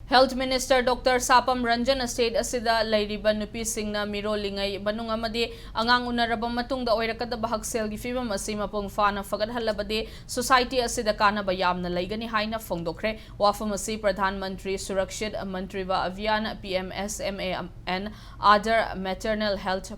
Health Minister Dr. Sapam Ranjan state asida lairiba nupi singna mirolingai banung amadi angang unaraba matungda oirakadaba hakselgi fibam asi mapung fana fagadhalabade society asida kanaba yamna laigani haina fongdokre wafam asi Pradhan Mantri Surakshit Mantriva Avian PMSMA and other maternal health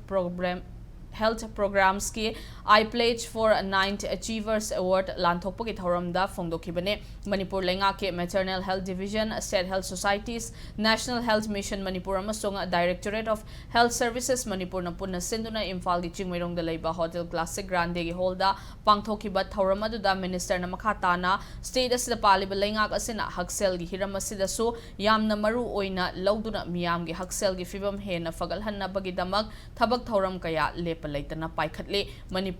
programs ki I pledge for a 9th Achievers Award Lanthokpagi Thoramda Fongdokibane Manipur Lenga ke Maternal Health Division State Health Societies National Health Mission Manipur amasung Directorate of Health Services Manipur na punna sinduna Imphal gi Chingmairong da leiba Hotel Classic Grande gi holda pangthokiba thoram aduda minister na makhatana state asida paliba lenga asina haksel gi hiram asida su yamna maru oina lauduna miyam gi haksel gi fibam hena fagalhanna bagi damak thabak thoram kaya lepalaitana paikhatle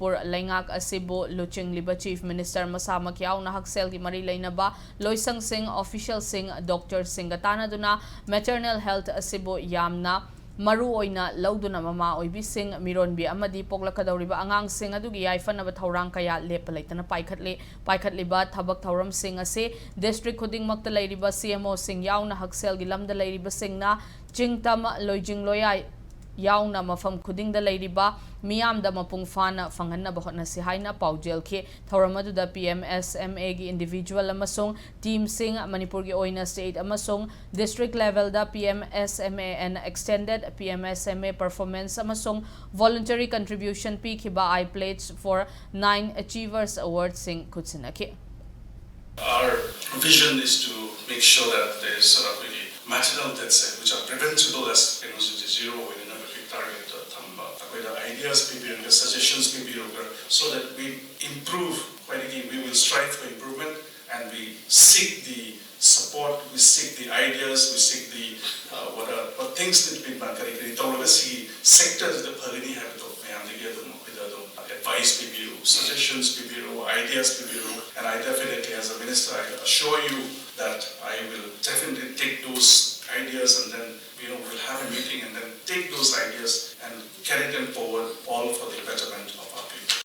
Manipur Lengak Asibo Luching Liba Chief Minister Masama Kiao na Haksel ki Mari Lainaba Loisang Singh Official Singh Dr. Singatana Duna Maternal Health Asibo Yamna Maru Oina Lauduna Mama Oibi Singh Mironbi Amadi Poglakadauriba Angang Singh Adugi Yaifana Bathaurang Kaya Lepalaitana Paikhatliba Thabak Thauram Singh Ase District Kuding Makta Lairiba CMO Singh Yao na Haksel Gilamda Lairiba Singh na Jingtam Loijing Loyai Yauna mafam kuding da lairiba miyam da mapung fana fanghanna bahotna si haina paujel ke thoramadu da PMSMA gi individual amasong team sing Manipur gi oina state amasong district level da PMSMA and extended PMSMA performance amasong voluntary contribution p kiba I pledge for 9 achievers award sing kutsinake. Our vision is to make sure that there is sort of really maternal deaths which are preventable as zero within a target the ideas the suggestions so that we improve we will strive for improvement and we seek the support, we seek the ideas, we seek the what things that we can sectors the Pagani have advice suggestions ideas and I definitely as a minister I assure you that I will definitely take those ideas and then we'll have a meeting and then take those ideas and carry them forward.